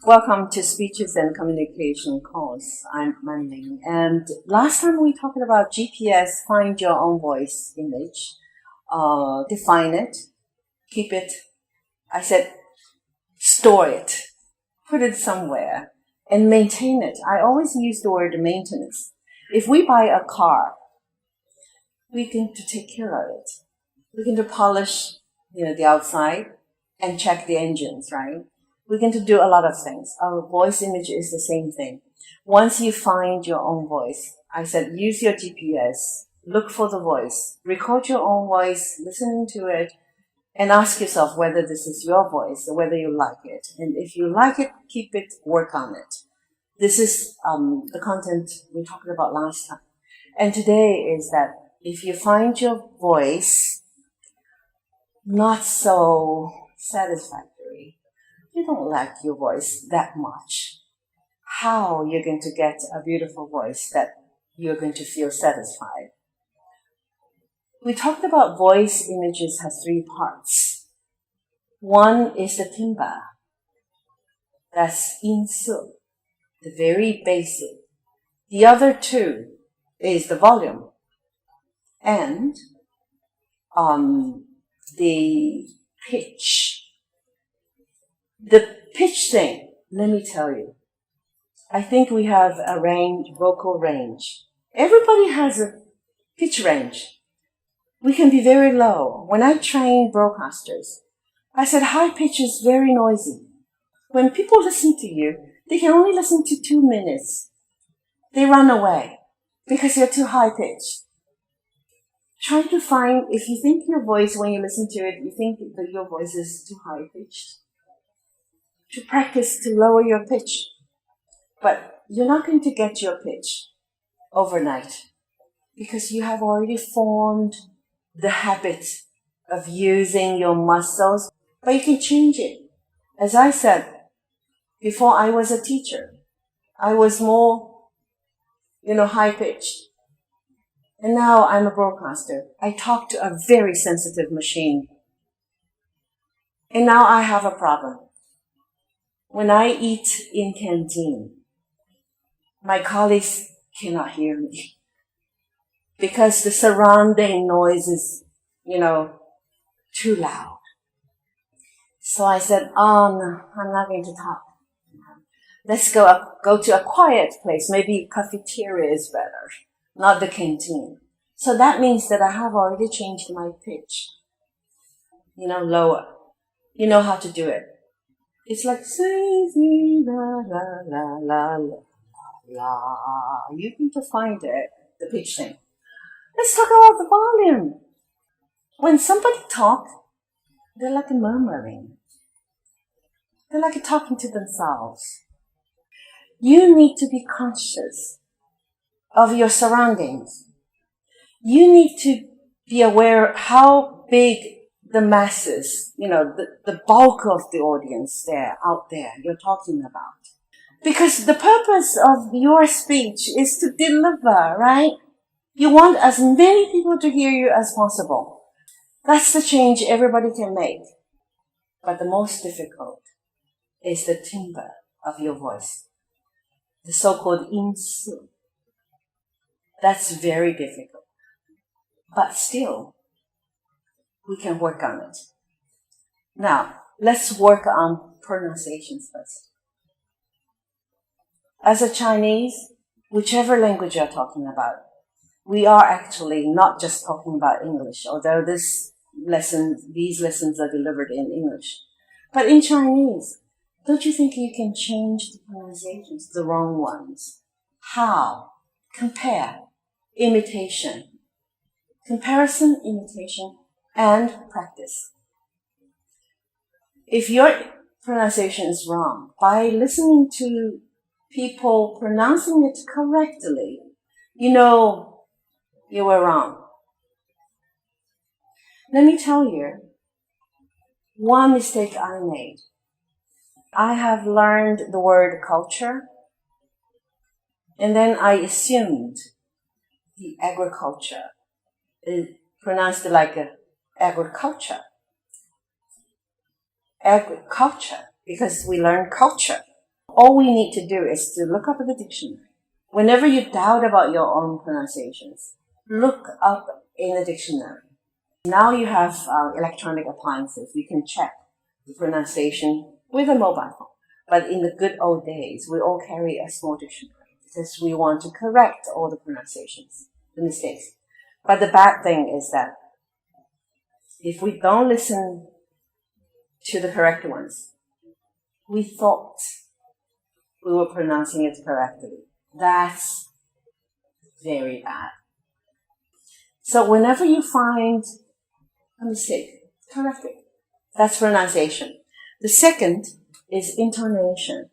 Welcome to Speeches and Communication course. I'm Manling. And last time we talked about GPS, find your own voice image, define it, keep it. I said, store it, put it somewhere, and maintain it. I always use the word maintenance. If we buy a car, we can to take care of it. We can to polish, the outside and check the engines, right? We can do a lot of things. Our voice image is the same thing. Once you find your own voice, I said, use your GPS, look for the voice, record your own voice, listen to it, and ask yourself whether this is your voice or whether you like it. And if you like it, keep it, work on it. This is the content we talked about last time. And today is that if you find your voice not so satisfactory, you don't like your voice that much, how you're going to get a beautiful voice that you're going to feel satisfied? We talked about voice images has three parts. One is the timbre. That's 音色, the very basic. The other two is the volume and the pitch. The pitch thing, let me tell you, I think we have a range, vocal range. Everybody has a pitch range. We can be very low. When I train broadcasters, I said high pitch is very noisy. When people listen to you, they can only listen to 2 minutes. They run away because you're too high pitched. Try to find, if you think your voice, when you listen to it, you think that your voice is too high pitched, to practice to lower your pitch. But you're not going to get your pitch overnight because you have already formed the habit of using your muscles, but you can change it. As I said, before I was a teacher, I was more, high pitched. And now I'm a broadcaster. I talk to a very sensitive machine. And now I have a problem. When I eat in canteen, my colleagues cannot hear me because the surrounding noise is, too loud. So I said, oh no, I'm not going to talk. Let's go to a quiet place. Maybe cafeteria is better, not the canteen. So that means that I have already changed my pitch, lower. You know how to do it. It's like, la, la, la, la, la, la. You need to find it, the pitch thing. Let's talk about the volume. When somebody talks, they're like murmuring. They're like talking to themselves. You need to be conscious of your surroundings. You need to be aware how big the masses, the bulk of the audience out there you're talking about. Because the purpose of your speech is to deliver, right? You want as many people to hear you as possible. That's the change everybody can make. But the most difficult is the timbre of your voice, the so-called 音色. That's very difficult. But still, we can work on it. Now, let's work on pronunciations first. As a Chinese, whichever language you're talking about, we are actually not just talking about English, although these lessons are delivered in English. But in Chinese, don't you think you can change the pronunciations, the wrong ones? How? Compare. Imitation. Comparison, imitation, and practice. If your pronunciation is wrong, by listening to people pronouncing it correctly, you were wrong. Let me tell you one mistake I made. I have learned the word culture, and then I assumed the agriculture. It pronounced like agriculture. Agriculture, because we learn culture. all we need to do is to look up in the dictionary. Whenever you doubt about your own pronunciations, look up in the dictionary. Now you have electronic appliances. You can check the pronunciation with a mobile phone. But in the good old days, we all carry a small dictionary because we want to correct all the pronunciations, the mistakes. But the bad thing is that if we don't listen to the correct ones, we thought we were pronouncing it correctly. That's very bad. So whenever you find a mistake, correct it. That's pronunciation. The second is intonation.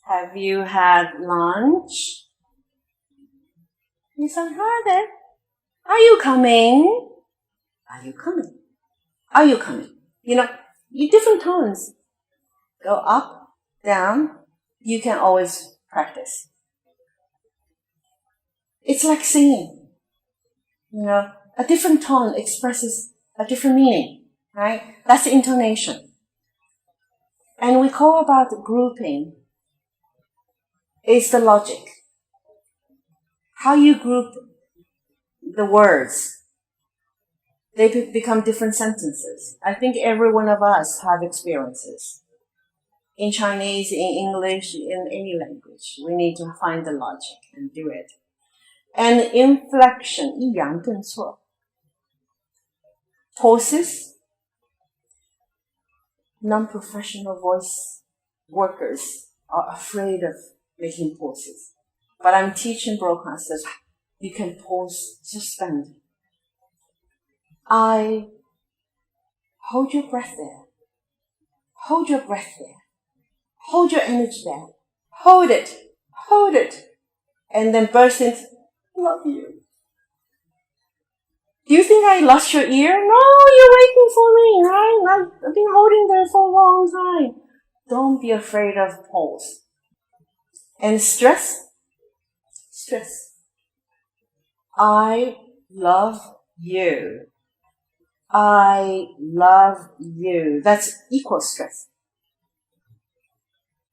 Have you had lunch? Yes, I had it. Are you coming? Are you coming? Are you coming? You know, different tones. Go up, down. You can always practice. It's like singing. You know, a different tone expresses a different meaning, right? That's intonation. And we call about grouping is the logic. How you group the words, they become different sentences. I think every one of us have experiences. In Chinese, in English, in any language, we need to find the logic and do it. And inflection, 抑扬顿挫. Pauses. Non-professional voice workers are afraid of making pauses. But I'm teaching broadcasters, you can pause, suspend. I hold your breath there. Hold your breath there. Hold your energy there. Hold it. Hold it. And then burst into, love you. Do you think I lost your ear? No, you're waiting for me. I've been holding there for a long time. Don't be afraid of pause. And stress. Stress. I love you. I love you. That's equal stress.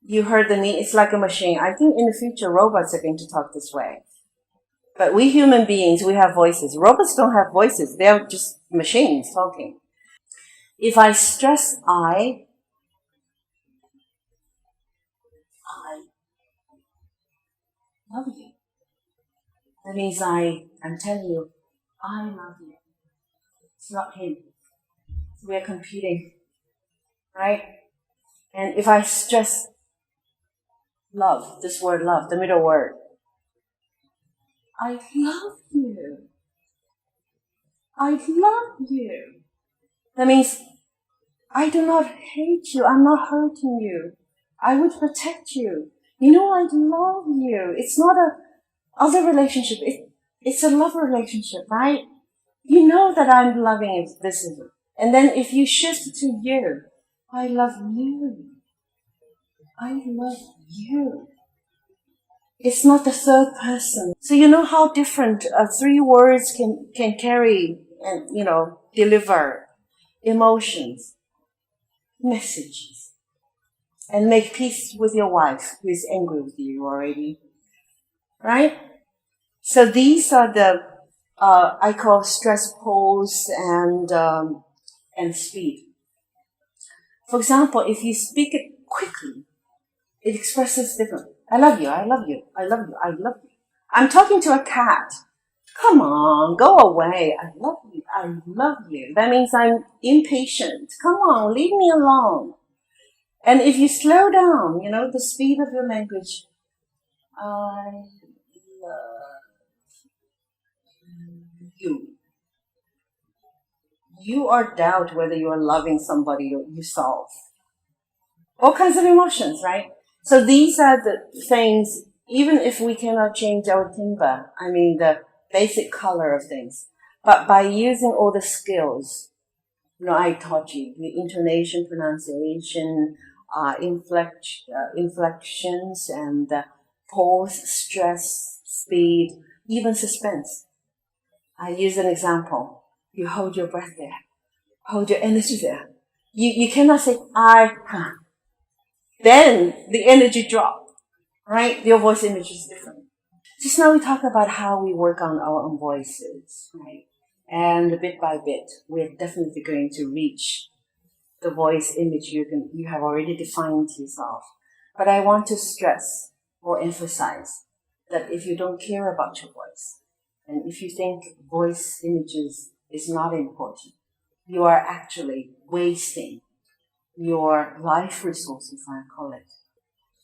You heard the need. It's like a machine. I think in the future, robots are going to talk this way. But we human beings, we have voices. Robots don't have voices. They're just machines talking. If I stress I love you. That means I'm telling you, I love you. It's not him. We're competing. Right? And if I stress love, this word love, the middle word, I love you. I love you. That means I do not hate you. I'm not hurting you. I would protect you. You know, I love you. It's not a other relationship. It's a love relationship, right? You know that I'm loving if this is it. And then if you shift to you, I love you. I love you. It's not the third person. So you know how different 3 words can carry and, deliver emotions, messages, and make peace with your wife who is angry with you already. Right? So these are the, I call stress pause and speed. For example, if you speak it quickly, it expresses different. I love you, I love you, I love you, I love you. I'm talking to a cat. Come on, go away. I love you, I love you. That means I'm impatient. Come on, leave me alone. And if you slow down, the speed of your language, I love you. You are doubt whether you are loving somebody yourself. All kinds of emotions, right? So these are the things, even if we cannot change our timbre, the basic color of things, but by using all the skills, I taught you, the intonation, pronunciation, inflections, and pause, stress, speed, even suspense. I use an example. You hold your breath there. Hold your energy there. You cannot say, then the energy drop, right? Your voice image is different. Just now we talked about how we work on our own voices, right? And bit by bit, we're definitely going to reach the voice image you have already defined yourself. But I want to stress or emphasize that if you don't care about your voice, and if you think voice images is not important, you are actually wasting your life resources, I call it.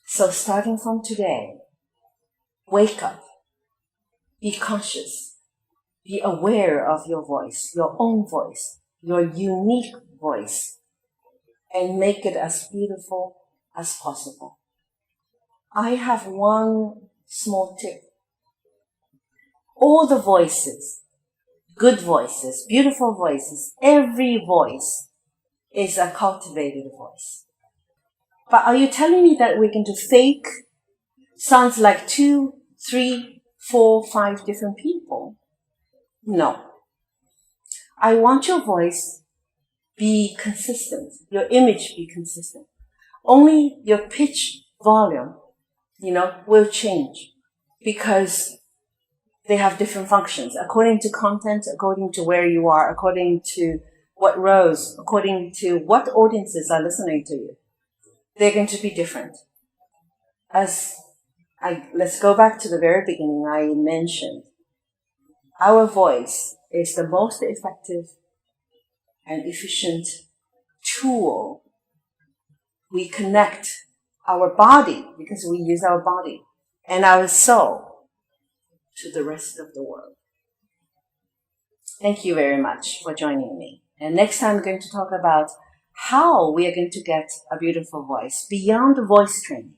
So starting from today, wake up, be conscious, be aware of your voice, your own voice, your unique voice, and make it as beautiful as possible. I have one small tip. All the voices, good voices, beautiful voices, every voice is a cultivated voice. But are you telling me that we're going to fake sounds like 2, 3, 4, 5 different people? No. I want your voice be consistent, your image be consistent. Only your pitch volume, will change because they have different functions according to content, according to where you are, according to what rows, according to what audiences are listening to you. They're going to be different. Let's go back to the very beginning. I mentioned our voice is the most effective and efficient tool. We connect our body, because we use our body, and our soul to the rest of the world. Thank you very much for joining me. And next time I'm going to talk about how we are going to get a beautiful voice beyond the voice training.